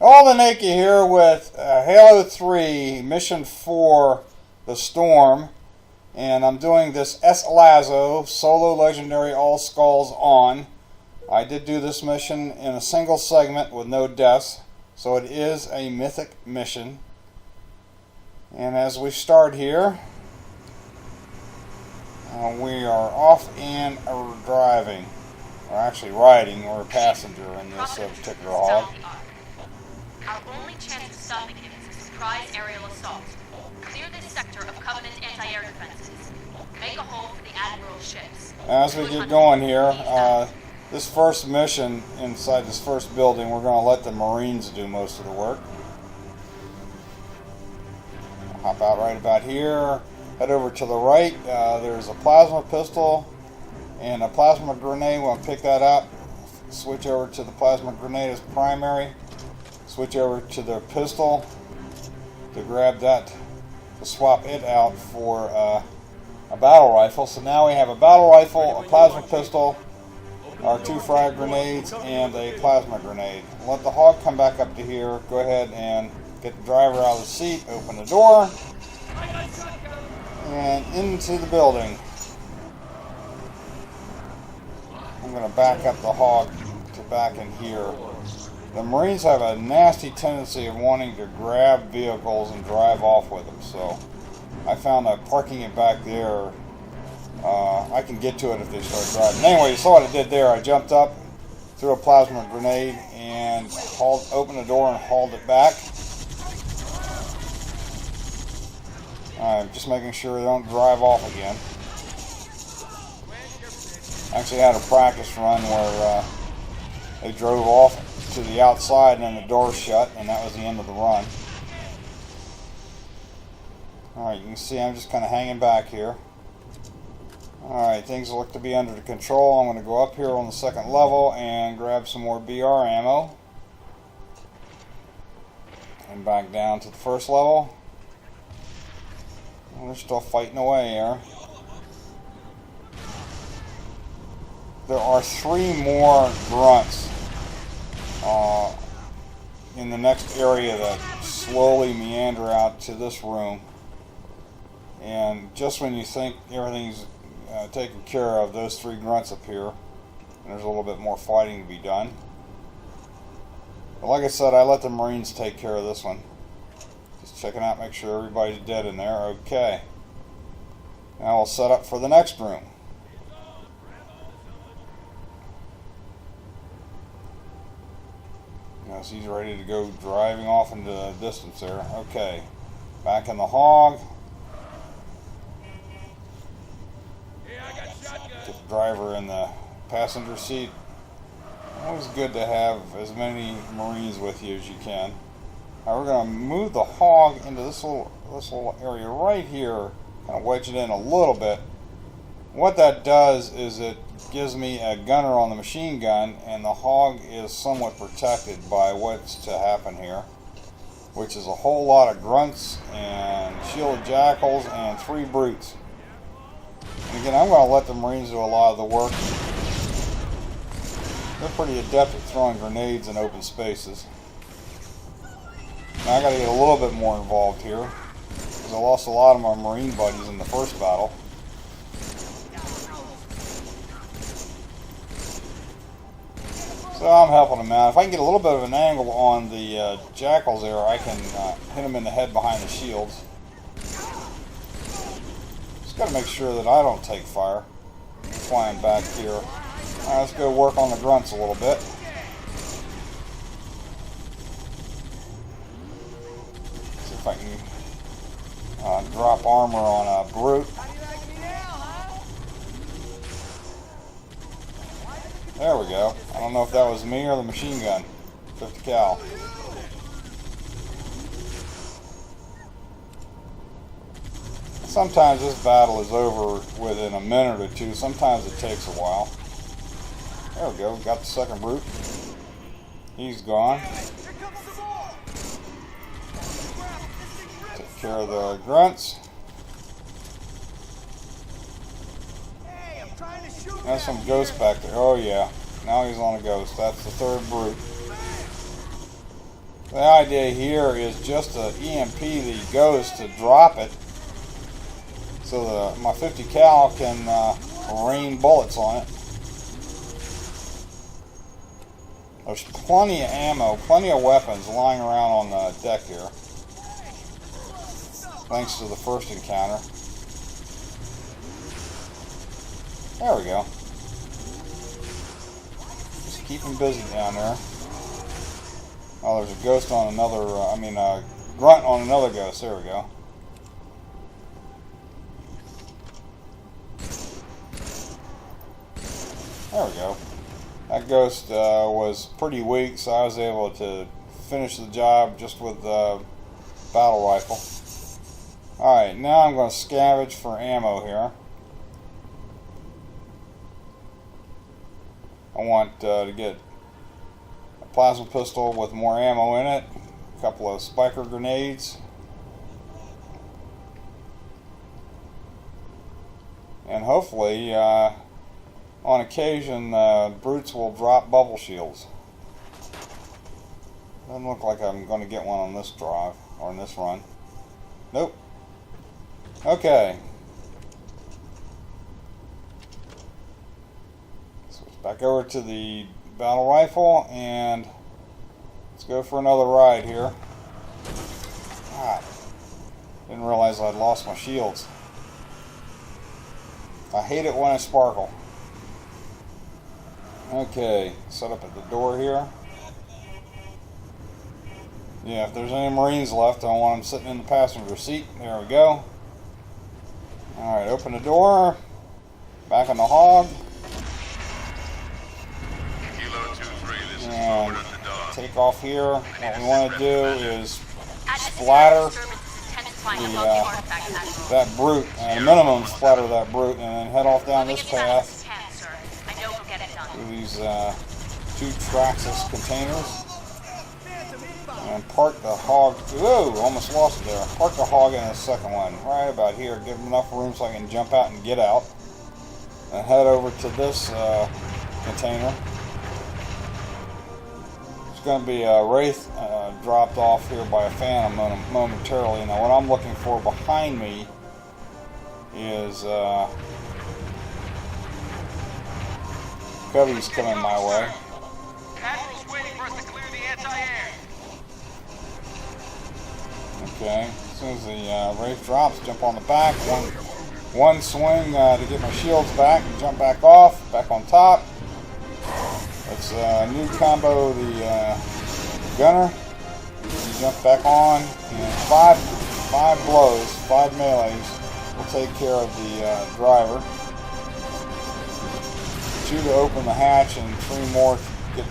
All the Naked here with Halo 3 Mission 4, The Storm. And I'm doing this SLASO, Solo Legendary All Skulls on. I did do this mission in a single segment with no deaths, so it is a mythic mission. And as we start here, we are off and driving. We're actually riding, we're a passenger in this particular hog. Our only chance of stopping him is a surprise aerial assault. Clear this sector of Covenant anti-air defenses. Make a hole for the Admiral's ships. As we get going here, this first mission inside this first building, we're going to let the Marines do most of the work. Hop out right about here. Head over to the right. There's a plasma pistol and a plasma grenade. We'll pick that up. Switch over to the plasma grenade as primary. Switch over to the pistol to grab that, to swap it out for a battle rifle. So now we have a battle rifle, a plasma pistol, our 2 frag grenades, and a plasma grenade. Let the hog come back up to here. Go ahead and get the driver out of the seat, open the door, and into the building. I'm going to back up the hog to back in here. The Marines have a nasty tendency of wanting to grab vehicles and drive off with them, so I found that parking it back there, I can get to it if they start driving. Anyway, you saw what I did there. I jumped up, threw a plasma grenade, and opened the door and hauled it back. Just making sure they don't drive off again. I actually had a practice run where they drove off to the outside and then the door shut, and that was the end of the run. Alright, you can see I'm just kind of hanging back here. Alright, things look to be under control. I'm going to go up here on the second level and grab some more BR ammo. And back down to the first level. We're still fighting away here. There are 3 more Grunts in the next area that slowly meander out to this room. And just when you think everything's taken care of, those 3 Grunts appear. And there's a little bit more fighting to be done. But like I said, I let the Marines take care of this one. Just checking out, make sure everybody's dead in there. Okay. Now we'll set up for the next room. So he's ready to go driving off into the distance there. Okay. Back in the hog. Get the driver in the passenger seat. Always good to have as many Marines with you as you can. Now we're going to move the hog into this little area right here. Kind of wedge it in a little bit. What that does is it gives me a gunner on the machine gun, and the hog is somewhat protected by what's to happen here, which is a whole lot of Grunts and shielded jackals and 3 brutes. And again, I'm going to let the Marines do a lot of the work. They're pretty adept at throwing grenades in open spaces. Now I got to get a little bit more involved here, because I lost a lot of my Marine buddies in the first battle. So I'm helping them out. If I can get a little bit of an angle on the jackals there, I can hit them in the head behind the shields. Just got to make sure that I don't take fire. Flying back here. Alright, let's go work on the Grunts a little bit. See if I can drop armor on a brute. There we go. I don't know if that was me or the machine gun. 50 cal. Sometimes this battle is over within a minute or 2. Sometimes it takes a while. There we go. Got the second brute. He's gone. Take care of the Grunts. There's some ghost back there. Oh yeah. Now he's on a ghost. That's the third brute. The idea here is just to EMP the ghost to drop it, so my 50 cal can rain bullets on it. There's plenty of ammo, plenty of weapons lying around on the deck here, thanks to the first encounter. There we go. Just keep him busy down there. Oh, there's a ghost on another, grunt on another ghost. There we go. There we go. That ghost was pretty weak, so I was able to finish the job just with the battle rifle. Alright, now I'm going to scavenge for ammo here. I want to get a plasma pistol with more ammo in it, a couple of spiker grenades, and hopefully on occasion brutes will drop bubble shields. Doesn't look like I'm going to get one on this drive or on this run. Nope. Okay. Switch back over to the battle rifle and let's go for another ride here. God, didn't realize I'd lost my shields. I hate it when I sparkle. Okay, set up at the door here. Yeah, if there's any Marines left, I want them sitting in the passenger seat. There we go. Alright, open the door. Back on the hog. And take off here. What we want to do is splatter that brute. Minimum splatter that brute, and then head off down this path. These 2 Traxxas containers and park the hog. Whoa, almost lost it there. Park the hog in the second one right about here. Give them enough room so I can jump out and get out, and head over to this container. There's going to be a wraith dropped off here by a phantom momentarily. Now what I'm looking for behind me is Covy's coming my way. Admiral's waiting for us to clear the anti-air. Okay, as soon as the Wraith drops, jump on the back. One swing to get my shields back and jump back off, back on top. Let's new combo the gunner. You jump back on, and five blows, 5 melees will take care of the driver. 2 to open the hatch and 3 more to get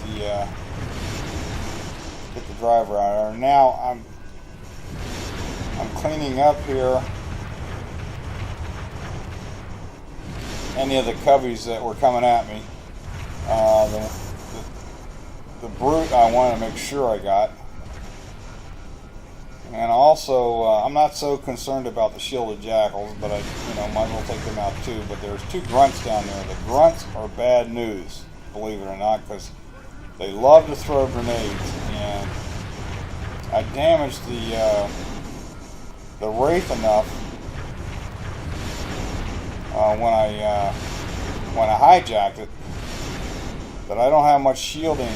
the driver out of there. Now I'm cleaning up here any of the coveys that were coming at me. The brute I want to make sure I got. And also, I'm not so concerned about the shielded jackals, but I, might as well take them out too. But there's 2 grunts down there. The grunts are bad news, believe it or not, because they love to throw grenades. And I damaged the wraith enough when I hijacked it that I don't have much shielding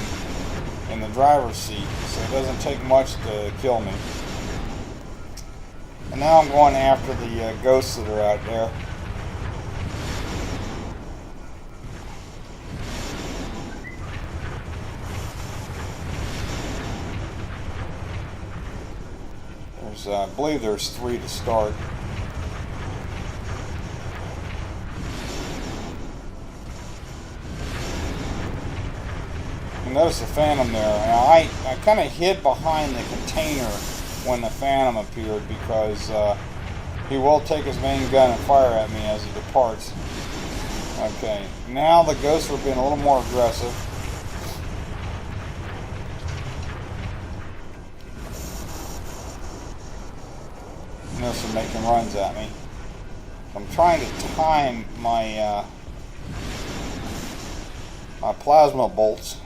in the driver's seat, so it doesn't take much to kill me. And now I'm going after the ghosts that are out there. I believe there's 3 to start. You notice the Phantom there. Now I kind of hid behind the container when the Phantom appeared because he will take his main gun and fire at me as he departs. Okay, now the ghosts are being a little more aggressive. Notice they're making runs at me. I'm trying to time my my plasma bolts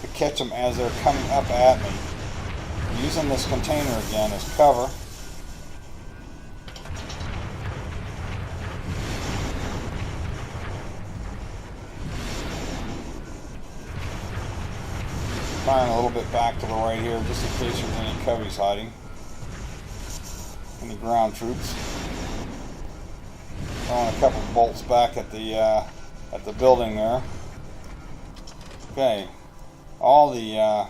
to catch them as they're coming up at me. I'm using this container again as cover. Firing a little bit back to the right here, just in case there's any coveys hiding. Any ground troops. Throwing a couple bolts back at the building there. Okay, all the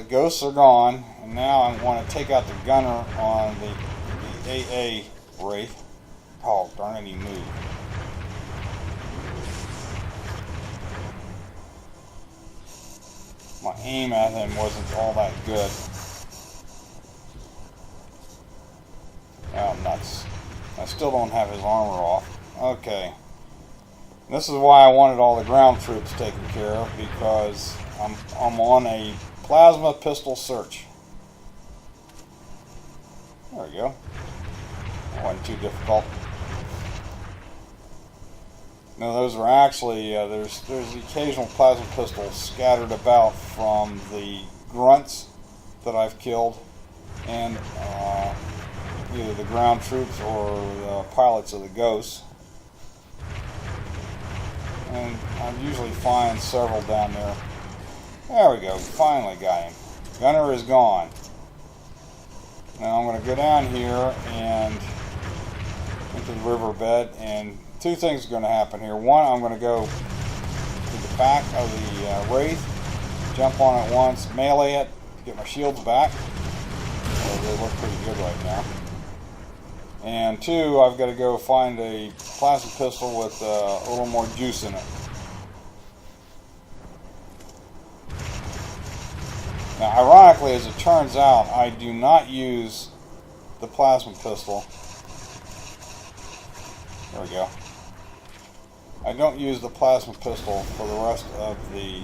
ghosts are gone, and now I want to take out the gunner on the AA Wraith. Oh, darn it, he moved. My aim at him wasn't all that good. Oh, nuts. I still don't have his armor off. Okay. This is why I wanted all the ground troops taken care of, because I'm on a plasma pistol search. There we go. That wasn't too difficult. No, those are actually, there's the occasional plasma pistols scattered about from the grunts that I've killed, and either the ground troops or the pilots of the ghosts. And I usually find several down there. There we go, finally got him. Gunner is gone. Now I'm going to go down here and into the riverbed, and two things are going to happen here. One, I'm going to go to the back of the Wraith, jump on it once, melee it, get my shields back. They look pretty good right now. And two, I've got to go find a plasma pistol with a little more juice in it. Now, ironically, as it turns out, I do not use the plasma pistol. There we go. I don't use the plasma pistol for the rest of the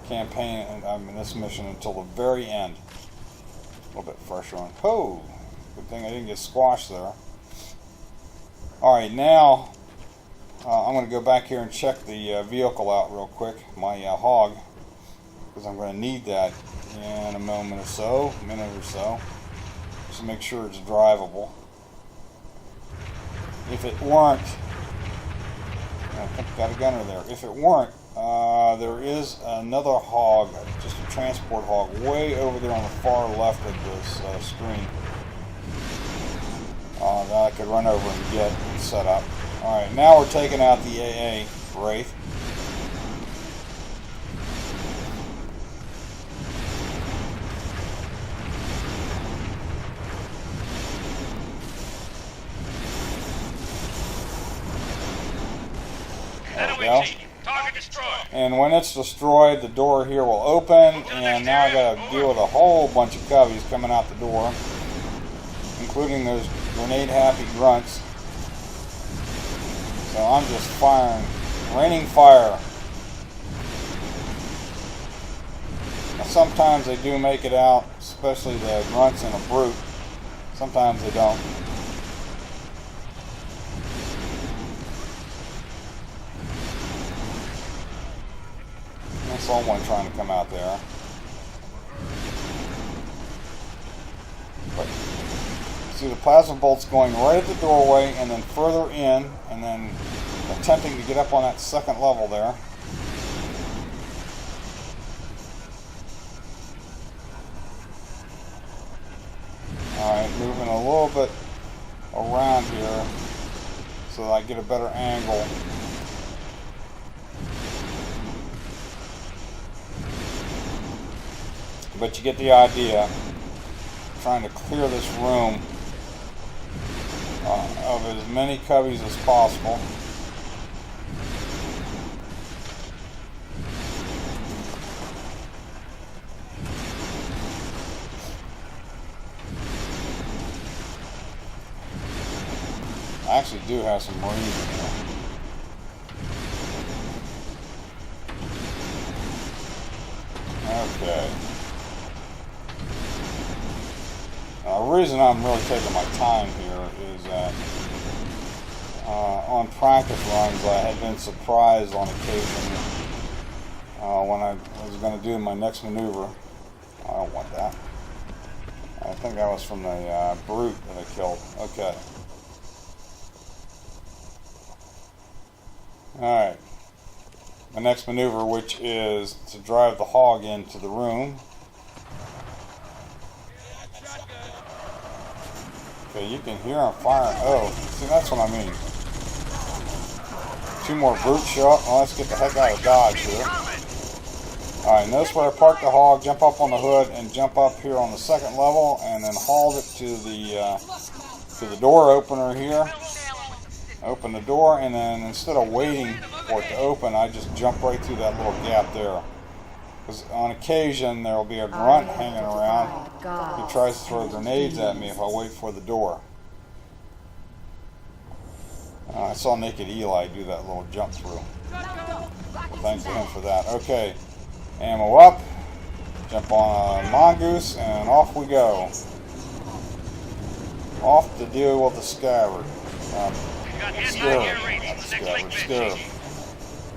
campaign, and I'm in this mission until the very end. A little bit fresher on. Oh, good thing I didn't get squashed there. Alright, now I'm going to go back here and check the vehicle out real quick, my hog, because I'm going to need that in a minute or so, just to make sure it's drivable. If it weren't, I think I got a gunner there. If it weren't, there is another hog, just a transport hog, way over there on the far left of this screen. That I could run over and get and set up. Alright, now we're taking out the AA Wraith. There we go. Target destroyed. And when it's destroyed, the door here will open, and now I gotta deal with a whole bunch of coveys coming out the door, including those grenade-happy grunts. So I'm just firing, raining fire. Now sometimes they do make it out, especially the grunts and a brute. Sometimes they don't. I saw one trying to come out there. But see the plasma bolts going right at the doorway and then further in, and then attempting to get up on that second level there. Alright, moving a little bit around here so that I get a better angle. But you get the idea. Trying to clear this room of as many coveys as possible. I actually do have some Marines in here. Okay. The reason I'm really taking my time here is that on practice runs I had been surprised on occasion when I was going to do my next maneuver. I don't want that. I think that was from the brute that I killed. Okay. Alright. My next maneuver, which is to drive the hog into the room. Okay, you can hear him firing. Oh, see, that's what I mean. 2 more brutes show up. Well, let's get the heck out of Dodge here. Alright, notice where I parked the hog, jump up on the hood, and jump up here on the 2nd level, and then hauled it to the door opener here. Open the door, and then instead of waiting for it to open, I just jump right through that little gap there. Because on occasion, there will be a grunt hanging around who tries to throw grenades at me if I wait for the door. I saw Naked Eli do that little jump through. Well, thanks to him for that. Okay, ammo up, jump on a mongoose, and off we go. Off to deal with the Scarab. Scarab.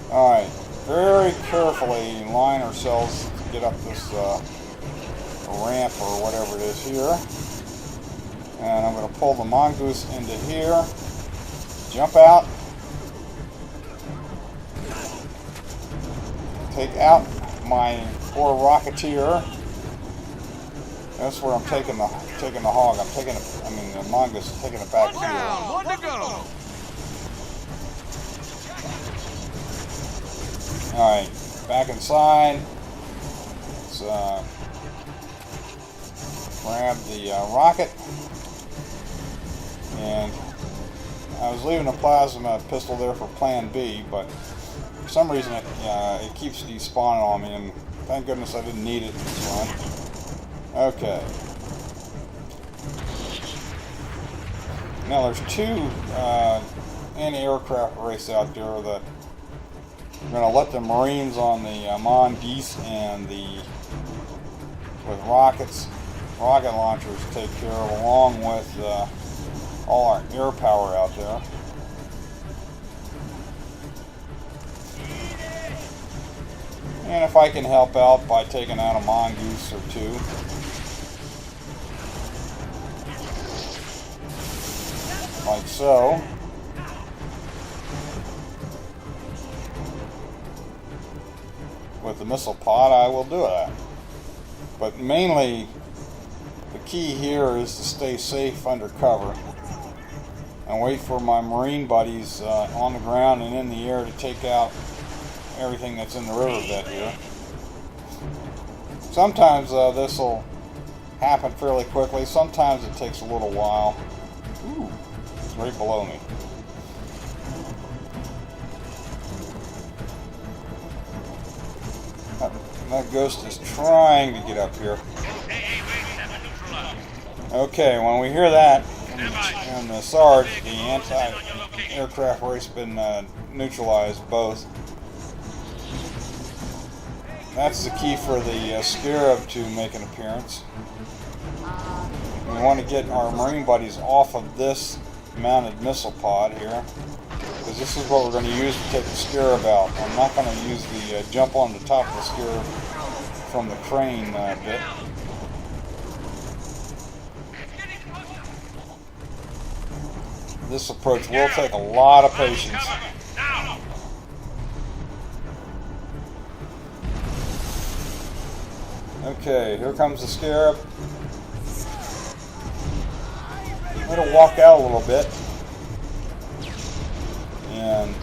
Alright, very carefully line ourselves to get up this ramp or whatever it is here. And I'm going to pull the mongoose into here. Jump out. Take out my poor rocketeer. That's where I'm taking the hog. The mongoose is taking it back here. One to go. Alright, back inside. Let's grab the rocket. And I was leaving a plasma pistol there for plan B, but for some reason it keeps despawning on me, and thank goodness I didn't need it this run. Okay. Now there's 2 anti-aircraft race out there that I'm going to let the Marines on the Mongoose and with rocket launchers take care of, along with all our air power out there. And if I can help out by taking out a mongoose or 2. Like so. With the missile pod, I will do that. But mainly, the key here is to stay safe under cover and wait for my Marine buddies on the ground and in the air to take out everything that's in the riverbed here. Sometimes this will happen fairly quickly. Sometimes it takes a little while. Ooh, it's right below me. That ghost is trying to get up here. Okay, when we hear that, and the SARD, the anti-aircraft race, been neutralized both. That's the key for the Scarab to make an appearance. We want to get our Marine buddies off of this mounted missile pod here, because this is what we're going to use to take the Scarab out. I'm not going to use the jump on the top of the Scarab from the crane bit. This approach will take a lot of patience. Okay, here comes the Scarab. I'm going to walk out a little bit. And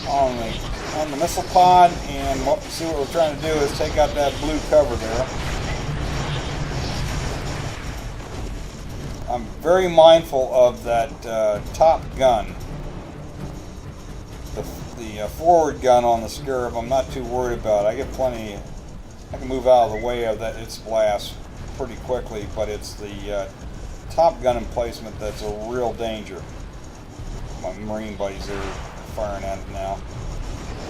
on the missile pod, and see what we're trying to do is take out that blue cover there. I'm very mindful of that top gun. The forward gun on the Scarab, I'm not too worried about. I get plenty. I can move out of the way of its blast pretty quickly, but it's the top gun emplacement that's a real danger. My Marine buddies are firing at it now.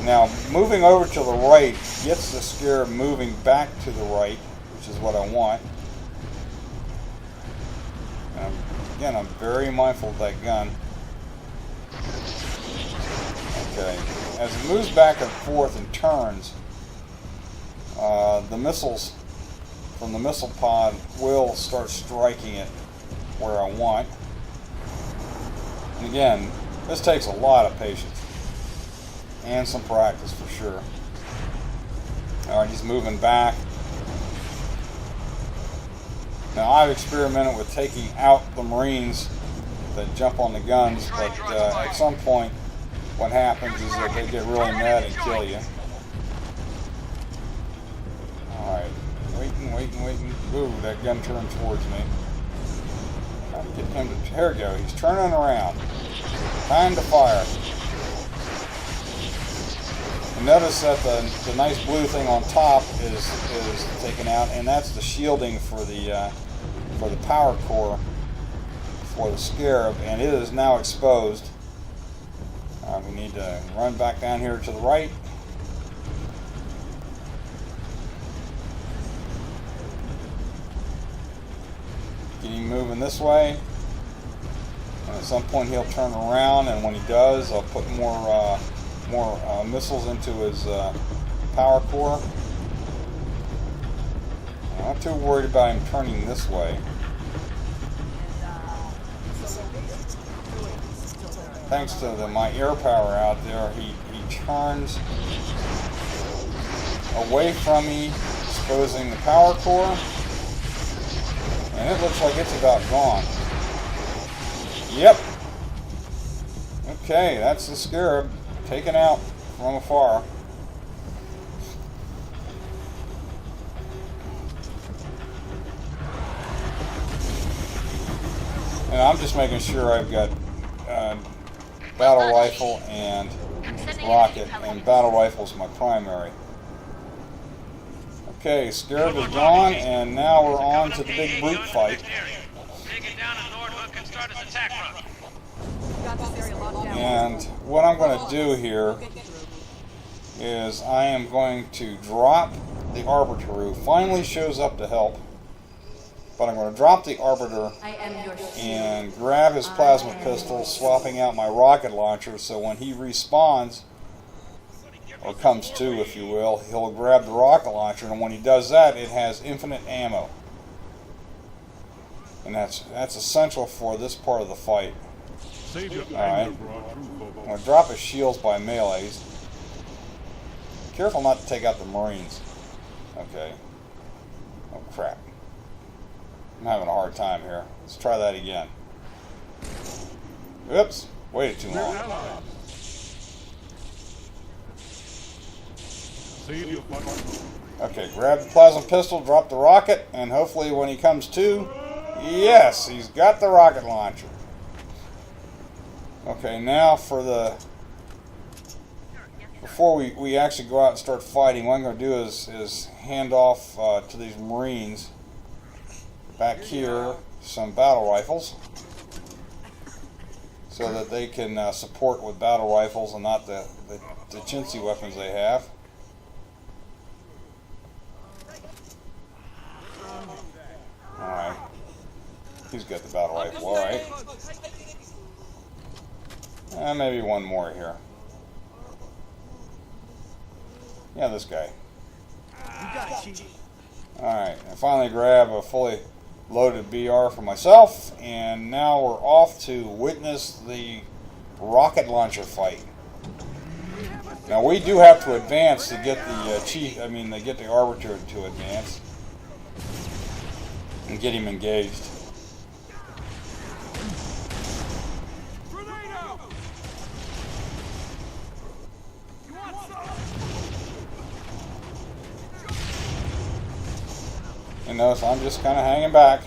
Now, moving over to the right gets the Scarab moving back to the right, which is what I want. And again, I'm very mindful of that gun. Okay, as it moves back and forth and turns, the missiles from the missile pod will start striking it where I want. And again, this takes a lot of patience and some practice for sure. Alright, he's moving back. Now I've experimented with taking out the Marines that jump on the guns, but at some point what happens is that they get really mad and kill you. Alright, waiting. Ooh, that gun turned towards me. Trying to get him to, there we go, he's turning around. Time to fire. And notice that the nice blue thing on top is taken out, and that's the shielding for the power core for the Scarab, and it is now exposed. We need to run back down here to the right. Get him moving this way. And at some point he'll turn around, and when he does, I'll put more missiles into his power core. I'm not too worried about him turning this way. Thanks to my air power out there, he turns away from me, exposing the power core, and it looks like it's about gone. Yep. Okay, that's the Scarab taken out from afar. And I'm just making sure I've got battle rifle and rocket, and battle rifle's my primary. Okay, Scarab is gone, and now we're on to the big brute fight. And what I'm going to do here is I am going to drop the Arbiter, who finally shows up to help. But I'm going to drop the Arbiter and grab his plasma pistol, swapping out my rocket launcher, so when he respawns, or comes to, if you will, he'll grab the rocket launcher, and when he does that, it has infinite ammo. And that's essential for this part of the fight. Alright. I'm going to drop his shields by melees. Careful not to take out the Marines. Okay. Oh crap. I'm having a hard time here. Let's try that again. Oops. Waited too long. Okay, grab the plasma pistol, drop the rocket, and hopefully when he comes to, yes, he's got the rocket launcher. Okay, now for the, before we actually go out and start fighting, what I'm going to do is hand off to these Marines back here some battle rifles, so that they can support with battle rifles and not the chintzy weapons they have. Alright. He's got the battle rifle, alright. And maybe one more here. Yeah, this guy. Alright, I finally grab a fully loaded BR for myself, and now we're off to witness the rocket launcher fight. Now we do have to advance to get the get the Arbiter to advance and get him engaged. And notice I'm just kind of hanging back.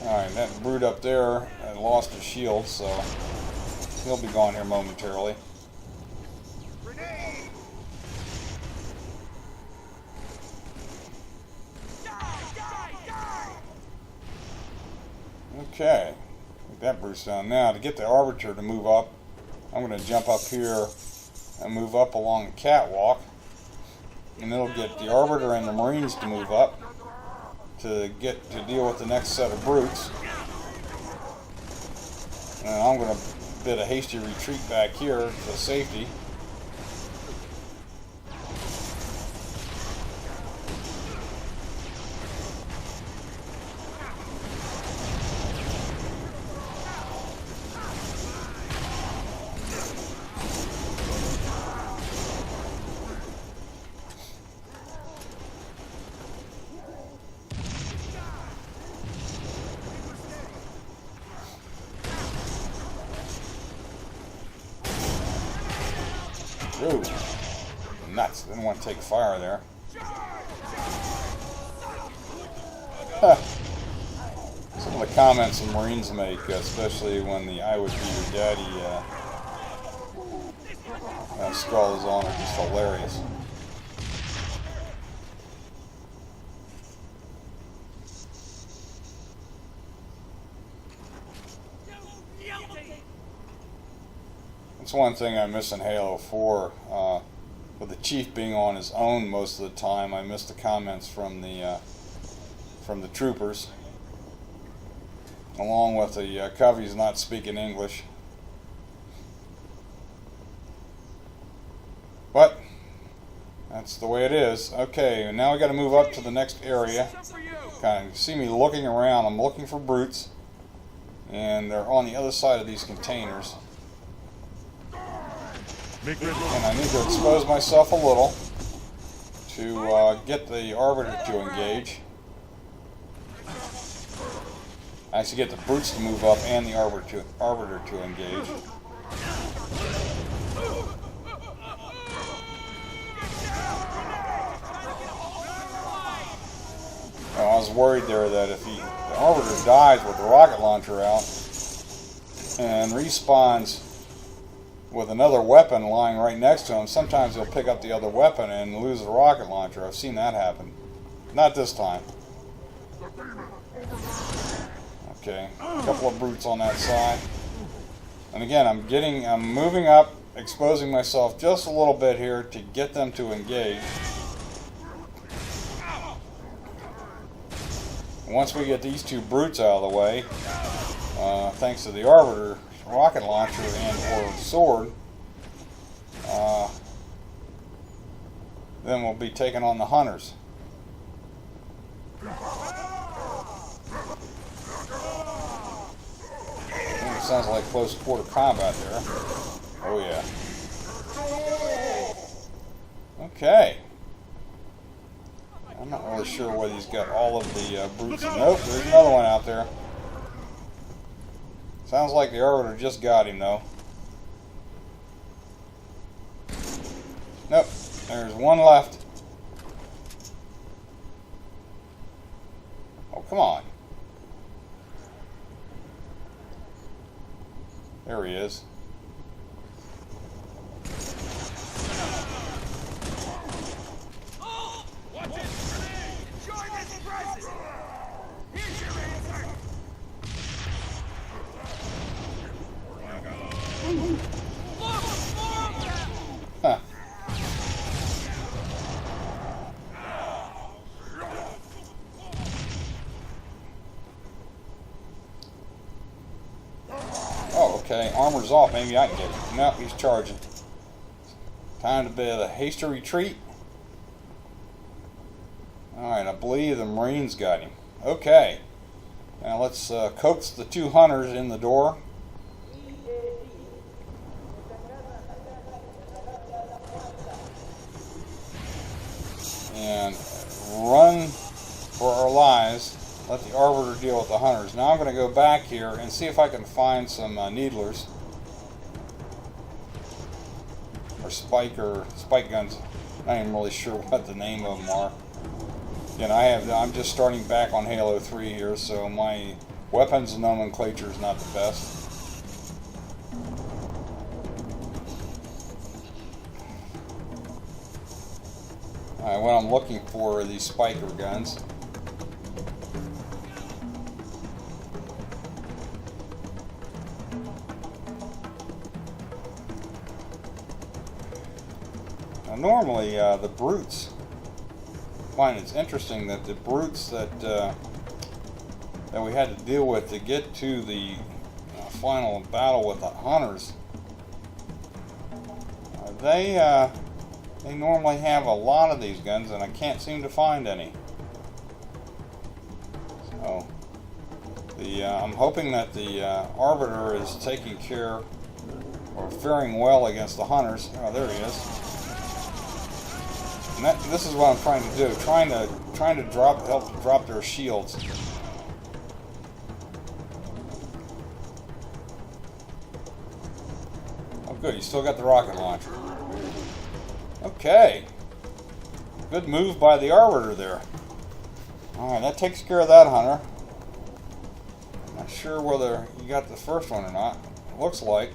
Alright, that brute up there lost his shield, so he'll be gone here momentarily. Okay, get that brute's down. Now to get the Arbiter to move up, I'm going to jump up here and move up along the catwalk, and it'll get the Arbiter and the Marines to move up to deal with the next set of brutes. And I'm going to bit of hasty retreat back here for safety. Ooh, nuts. Didn't want to take fire there. Huh. Some of the comments the Marines make, especially when the "I would be your daddy" skull is on, are just hilarious. That's one thing I miss in Halo 4, with the Chief being on his own most of the time. I miss the comments from the troopers, along with the Coveys not speaking English. But that's the way it is. Okay, now we got to move up to the next area. Kind of see me looking around. I'm looking for brutes, and they're on the other side of these containers. And I need to expose myself a little to get the Arbiter to engage. I actually get the brutes to move up and the Arbiter to engage. Now, I was worried there that if the Arbiter dies with the rocket launcher out and respawns with another weapon lying right next to him, sometimes he'll pick up the other weapon and lose the rocket launcher. I've seen that happen. Not this time. Okay, a couple of brutes on that side. And again, I'm moving up, exposing myself just a little bit here to get them to engage. Once we get these two brutes out of the way, thanks to the Arbiter rocket launcher and or sword, then we'll be taking on the hunters. It sounds like close quarter combat there. Oh yeah. Okay. I'm not really sure whether he's got all of the brutes. Nope, there's another one out there. Sounds like the Arbiter just got him, though. Nope, there's one left. Oh, come on. There he is. Huh. Oh, okay. Armor's off. Maybe I can get it. No, he's charging. Time to be a hasty retreat. Alright, I believe the Marines got him. Okay. Now let's coax the two hunters in the door. And run for our lives. Let the Arbiter deal with the hunters. Now I'm going to go back here and see if I can find some needlers. Or spike guns. I ain't really sure what the name of them are. Again, I'm just starting back on Halo 3 here, so my weapons nomenclature is not the best. What I'm looking for are these spiker guns. Now, normally the brutes, I find it's interesting that the brutes that we had to deal with to get to the final battle with the hunters. They normally have a lot of these guns, and I can't seem to find any. So, I'm hoping that the Arbiter is taking care or faring well against the hunters. Oh, there he is. And this is what I'm trying to do, trying to help drop their shields. Oh, good. You still got the rocket launcher. Okay. Good move by the Arbiter there. Alright, that takes care of that hunter. Not sure whether you got the first one or not. Looks like.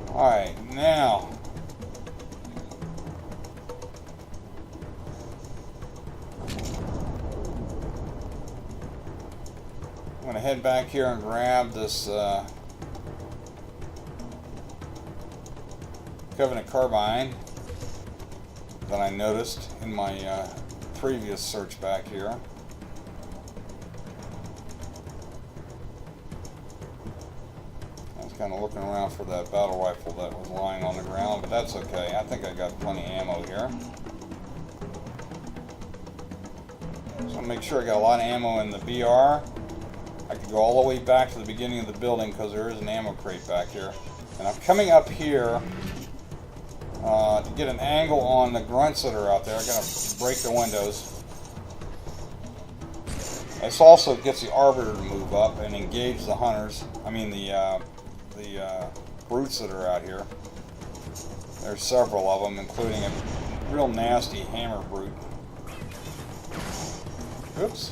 Alright, now. I'm going to head back here and grab this Covenant carbine that I noticed in my previous search back here. I was kind of looking around for that battle rifle that was lying on the ground, but that's okay. I think I got plenty of ammo here. So make sure I got a lot of ammo in the BR. I could go all the way back to the beginning of the building because there is an ammo crate back here. And I'm coming up here to get an angle on the grunts that are out there. I'm going to break the windows. This also gets the Arbiter to move up and engage the hunters. I mean the brutes that are out here. There's several of them, including a real nasty hammer brute. Oops.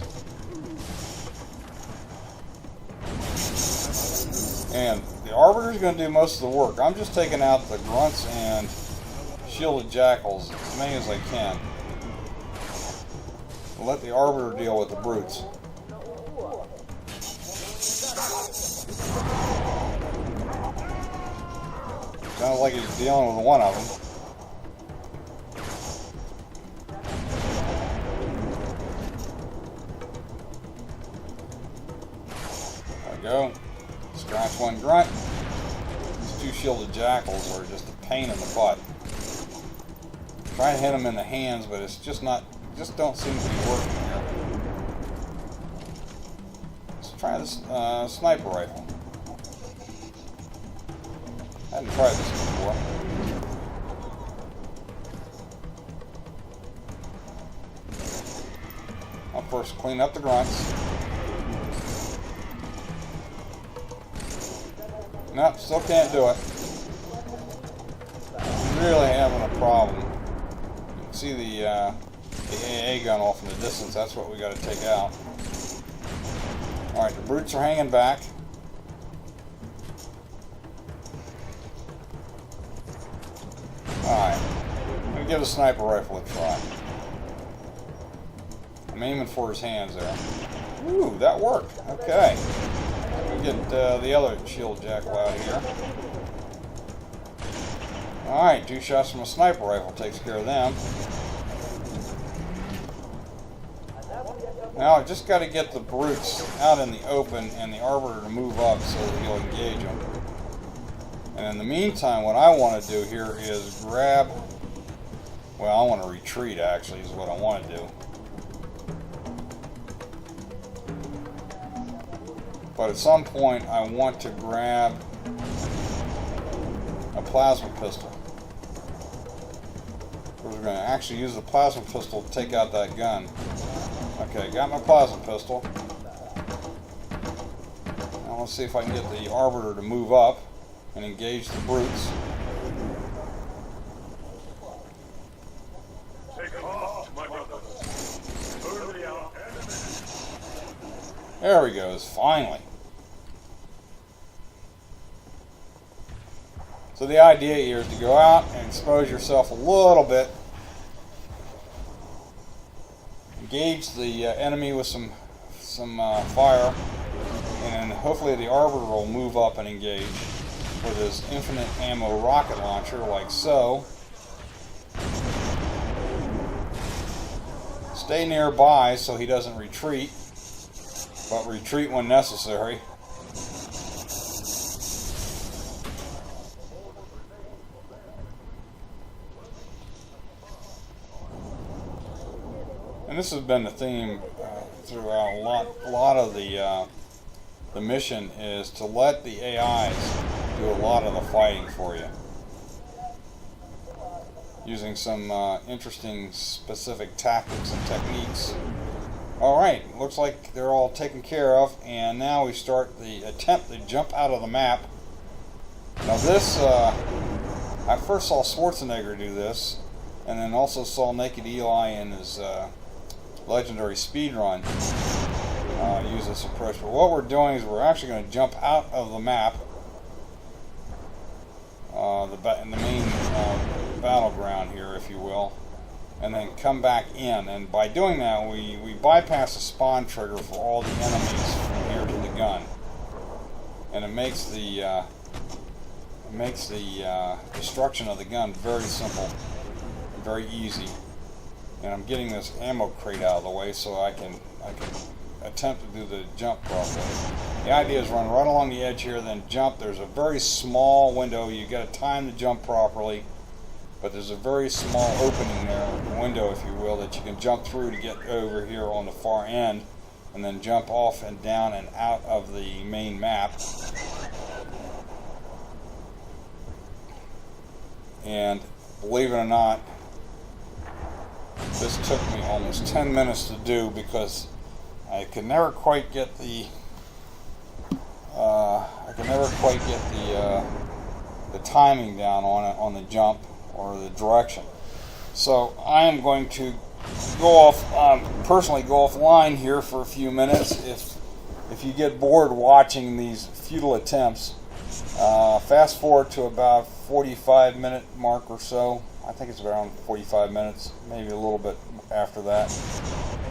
And the Arbiter's going to do most of the work. I'm just taking out the grunts and shielded jackals as many as I can. I'll let the Arbiter deal with the brutes. Sounds like he's dealing with one of them. There we go. Scratch one grunt. These two shielded jackals are just a pain in the butt. Try to hit them in the hands, but it's just not, just don't seem to be working here. Let's try this sniper rifle. I hadn't tried this before. I'll first clean up the grunts. Nope, still can't do it. I'm really having a problem. You can see the AA gun off in the distance. That's what we got to take out. Alright, the brutes are hanging back. Alright, I'm going to give the sniper rifle a try. I'm aiming for his hands there. Ooh, that worked. Okay. Get the other shield jackal out of here. Alright, 2 shots from a sniper rifle takes care of them. Now I just got to get the brutes out in the open and the Arbiter to move up so that he'll engage them. And in the meantime, what I want to do here is grab... Well, I want to retreat actually is what I want to do. But at some point, I want to grab a plasma pistol. We're going to actually use the plasma pistol to take out that gun. Okay, got my plasma pistol. Now let's see if I can get the Arbiter to move up and engage the brutes. Take heart, my brother. Only our enemy. There he goes, finally. So the idea here is to go out and expose yourself a little bit. Engage the enemy with some fire. And hopefully the Arbiter will move up and engage with his infinite ammo rocket launcher like so. Stay nearby so he doesn't retreat, but retreat when necessary. And this has been the theme throughout a lot of the mission, is to let the AIs do a lot of the fighting for you, using some interesting specific tactics and techniques. Alright, looks like they're all taken care of, and now we start the attempt to jump out of the map. Now this, I first saw Swartzenneger do this, and then also saw Naked Eli in his legendary speedrun use this approach. But what we're doing is we're actually going to jump out of the map, in the main battleground here, if you will, and then come back in. And by doing that, we bypass the spawn trigger for all the enemies from here to the gun, and it makes the destruction of the gun very simple, very easy. And I'm getting this ammo crate out of the way so I can attempt to do the jump properly. The idea is run right along the edge here, then jump. There's a very small window. You got to time the jump properly, but there's a very small opening there, window if you will, that you can jump through to get over here on the far end, and then jump off and down and out of the main map. And believe it or not, this took me almost 10 minutes to do because I could never quite get the timing down on it, on the jump or the direction. So I am going to go off, personally go offline here for a few minutes. If you get bored watching these futile attempts, fast forward to about 45-minute mark or so. I think it's around 45 minutes, maybe a little bit after that,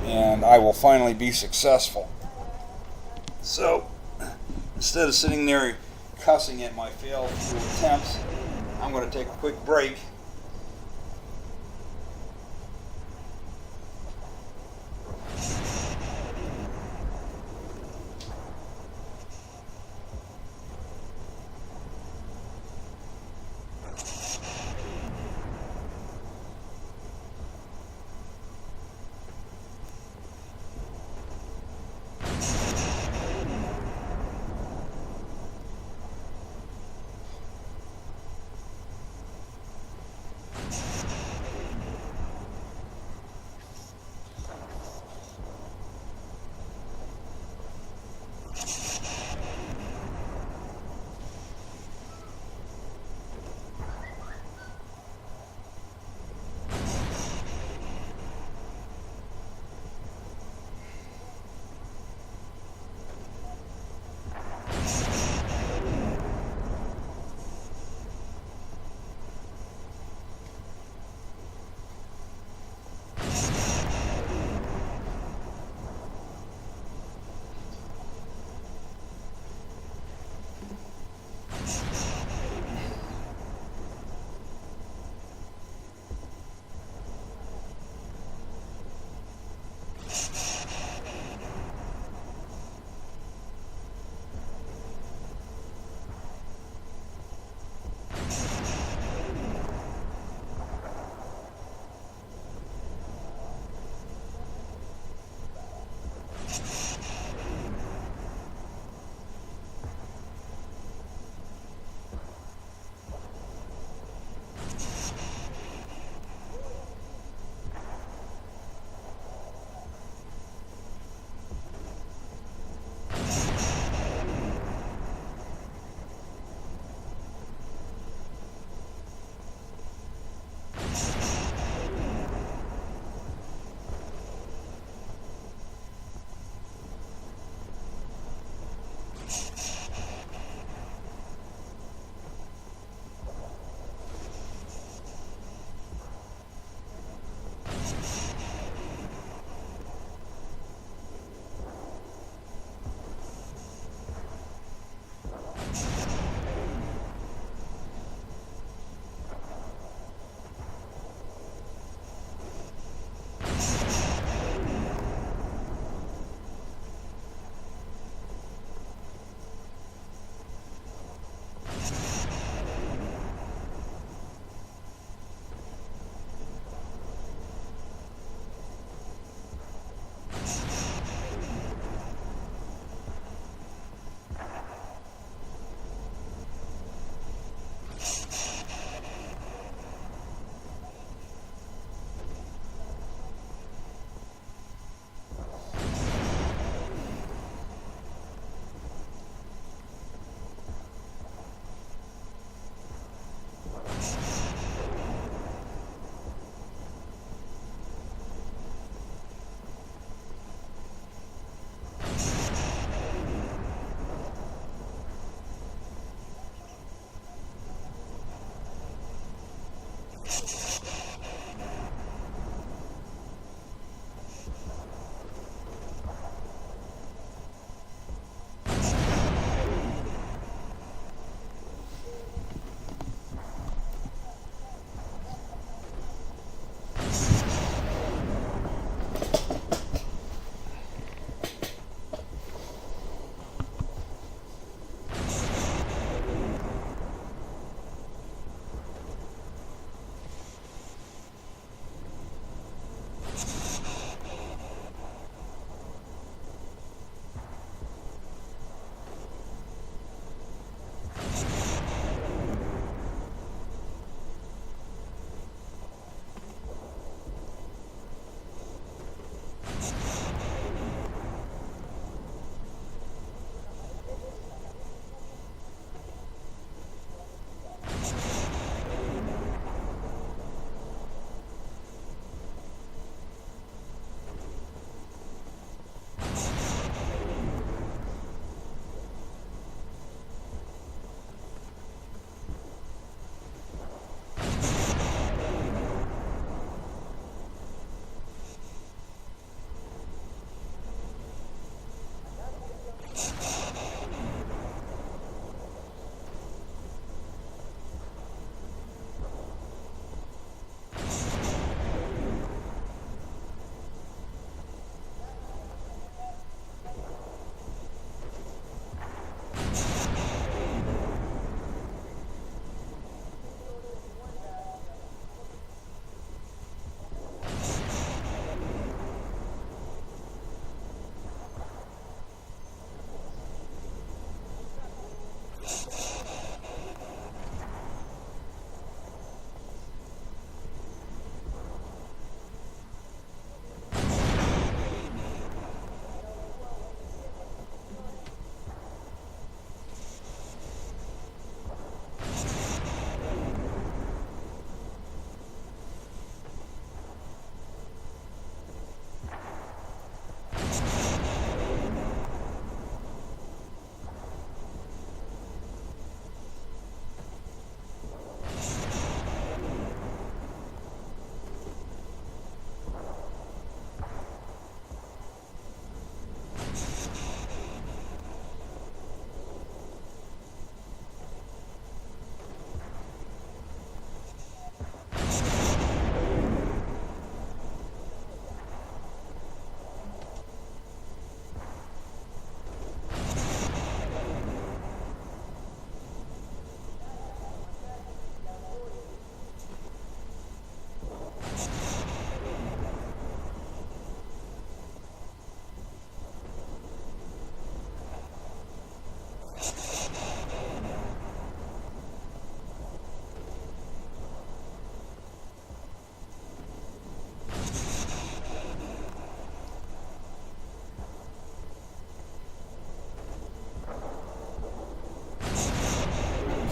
and I will finally be successful. So instead of sitting there cussing at my failed attempts, I'm going to take a quick break.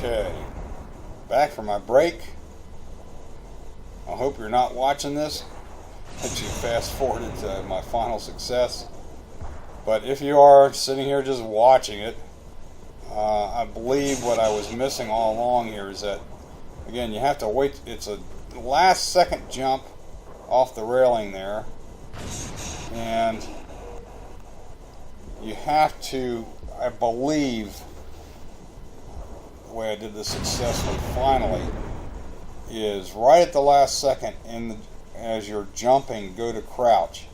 Okay, back from my break. I hope you're not watching this, that you fast forwarded to my final success. But if you are sitting here just watching it, I believe what I was missing all along here is that, again, you have to wait. It's a last second jump off the railing there, and you have to, I believe, the way I did this successfully finally is right at the last second as you're jumping, go to crouch.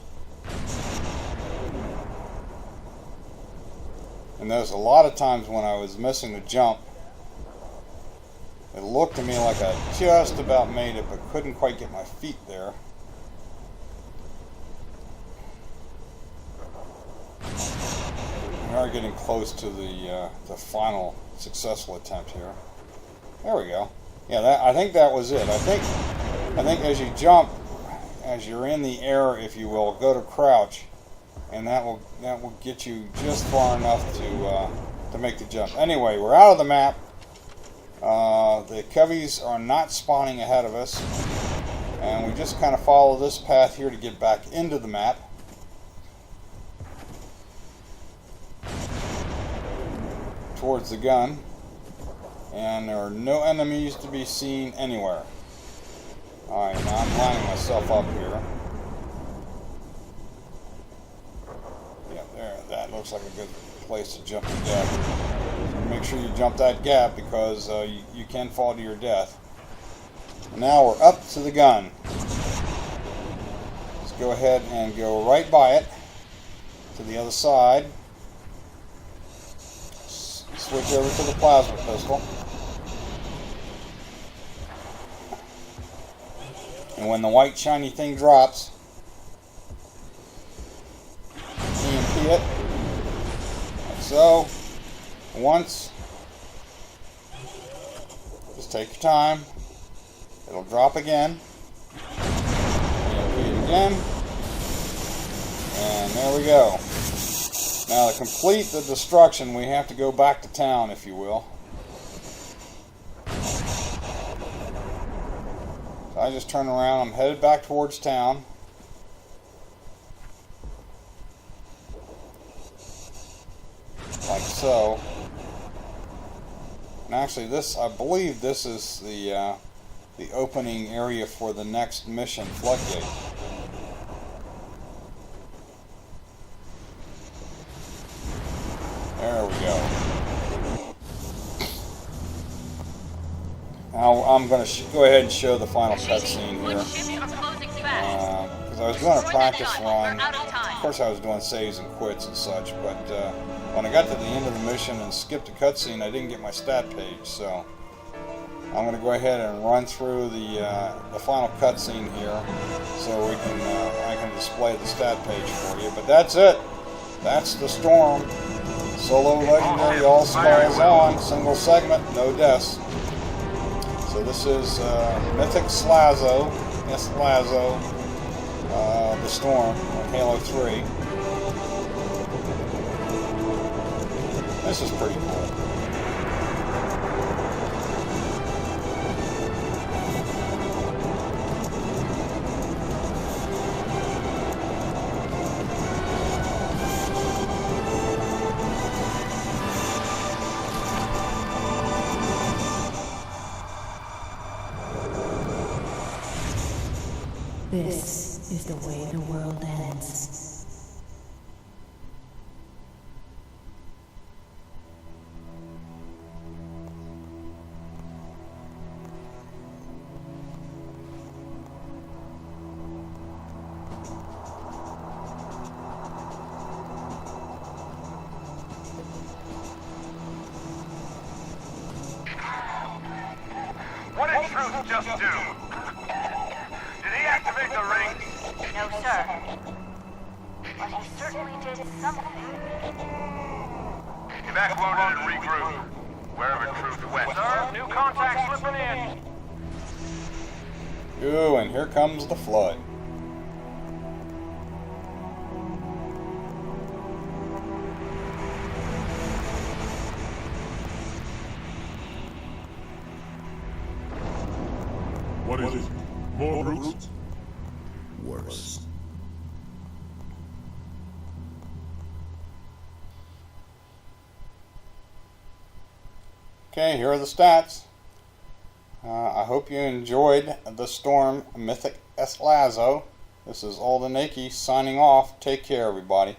And there's a lot of times when I was missing the jump, it looked to me like I just about made it, but couldn't quite get my feet there. We are getting close to the final successful attempt here. There we go. Yeah, I think that was it. I think as you jump, as you're in the air, if you will, go to crouch, and that will get you just far enough to make the jump. Anyway, we're out of the map. The Coveys are not spawning ahead of us, and we just kind of follow this path here to get back into the map. Towards the gun, and there are no enemies to be seen anywhere. Alright, now I'm lining myself up here. Yeah, there, that looks like a good place to jump the gap. Make sure you jump that gap because you can fall to your death. Now we're up to the gun. Let's go ahead and go right by it to the other side. Switch over to the plasma pistol. And when the white shiny thing drops, EMP it. Like so. Once. Just take your time. It'll drop again. EMP it again. And there we go. Now to complete the destruction, we have to go back to town, if you will. So I just turn around, I'm headed back towards town. Like so. And actually this, I believe this is the opening area for the next mission, Floodgate. There we go. Now I'm going to go ahead and show the final cutscene here. Because I was doing a practice run. Of course I was doing saves and quits and such, but when I got to the end of the mission and skipped a cutscene, I didn't get my stat page. So I'm going to go ahead and run through the final cutscene here, so we can I can display the stat page for you. But that's it. That's the Storm. Solo legendary, all smiles on, single segment, no deaths. So this is Mythic SLASO, the Storm on Halo 3. This is pretty cool. This is the way the world ends. What did Truth just do? Did he activate the ring? No, sir. But he certainly did something. Evac loaded and regroup. Wherever Truth went. Sir, new contact slipping in. Ooh, and here comes the flood. What is it? More brutes? Worse. Okay, here are the stats. I hope you enjoyed the Storm Mythic SLASO. This is Naked Eli signing off. Take care, everybody.